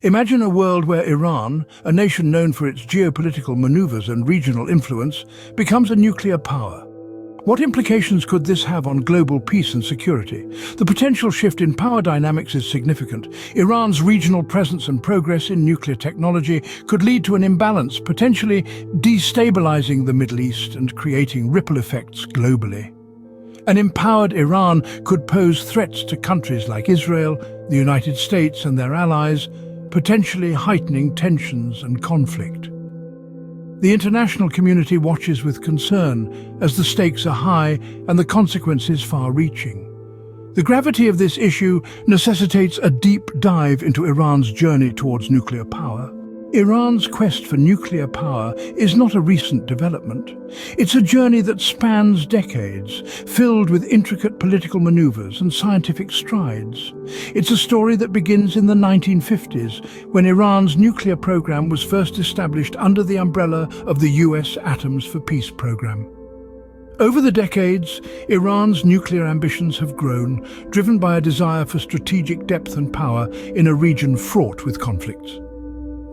Imagine a world where Iran, a nation known for its geopolitical maneuvers and regional influence, becomes a nuclear power. What implications could this have on global peace and security? The potential shift in power dynamics is significant. Iran's regional presence and progress in nuclear technology could lead to an imbalance, potentially destabilizing the Middle East and creating ripple effects globally. An empowered Iran could pose threats to countries like Israel, the United States and their allies, potentially heightening tensions and conflict. The international community watches with concern as the stakes are high and the consequences far-reaching. The gravity of this issue necessitates a deep dive into Iran's journey towards nuclear power. Iran's quest for nuclear power is not a recent development. It's a journey that spans decades, filled with intricate political maneuvers and scientific strides. It's a story that begins in the 1950s, when Iran's nuclear program was first established under the umbrella of the US Atoms for Peace program. Over the decades, Iran's nuclear ambitions have grown, driven by a desire for strategic depth and power in a region fraught with conflicts.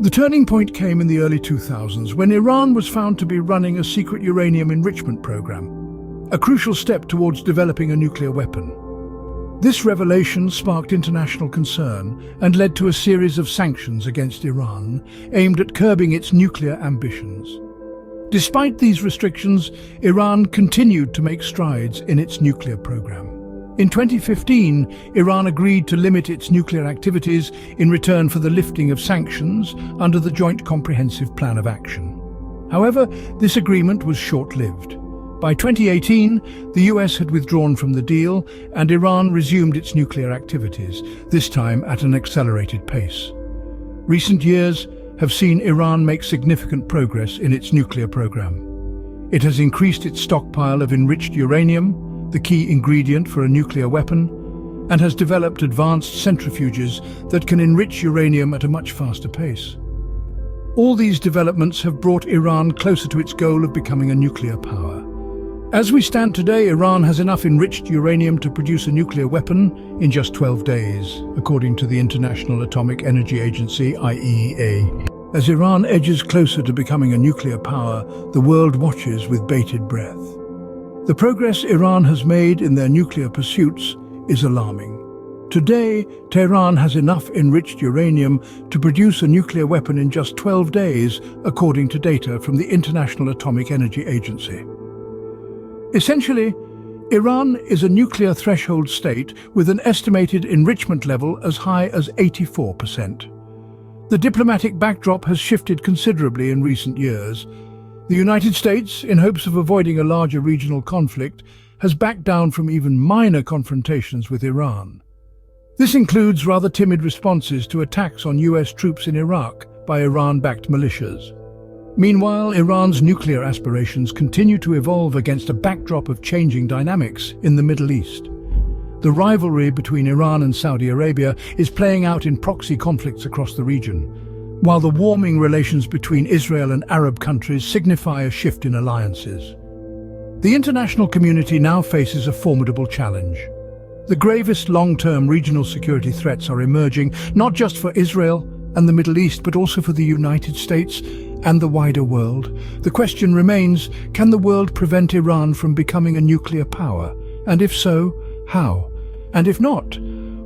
The turning point came in the early 2000s when Iran was found to be running a secret uranium enrichment program, a crucial step towards developing a nuclear weapon. This revelation sparked international concern and led to a series of sanctions against Iran aimed at curbing its nuclear ambitions. Despite these restrictions, Iran continued to make strides in its nuclear program. In 2015, Iran agreed to limit its nuclear activities in return for the lifting of sanctions under the Joint Comprehensive Plan of Action. However, this agreement was short-lived. By 2018, the US had withdrawn from the deal and Iran resumed its nuclear activities, this time at an accelerated pace. Recent years have seen Iran make significant progress in its nuclear program. It has increased its stockpile of enriched uranium, the key ingredient for a nuclear weapon, and has developed advanced centrifuges that can enrich uranium at a much faster pace. All these developments have brought Iran closer to its goal of becoming a nuclear power. As we stand today, Iran has enough enriched uranium to produce a nuclear weapon in just 12 days, according to the International Atomic Energy Agency, IAEA. As Iran edges closer to becoming a nuclear power, the world watches with bated breath. The progress Iran has made in their nuclear pursuits is alarming. Today, Tehran has enough enriched uranium to produce a nuclear weapon in just 12 days, according to data from the International Atomic Energy Agency. Essentially, Iran is a nuclear threshold state with an estimated enrichment level as high as 84%. The diplomatic backdrop has shifted considerably in recent years. The United States, in hopes of avoiding a larger regional conflict, has backed down from even minor confrontations with Iran. This includes rather timid responses to attacks on US troops in Iraq by Iran-backed militias. Meanwhile, Iran's nuclear aspirations continue to evolve against a backdrop of changing dynamics in the Middle East. The rivalry between Iran and Saudi Arabia is playing out in proxy conflicts across the region, while the warming relations between Israel and Arab countries signify a shift in alliances. The international community now faces a formidable challenge. The gravest long-term regional security threats are emerging, not just for Israel and the Middle East, but also for the United States and the wider world. The question remains, can the world prevent Iran from becoming a nuclear power? And if so, how? And if not,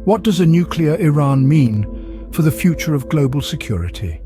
what does a nuclear Iran mean for the future of global security?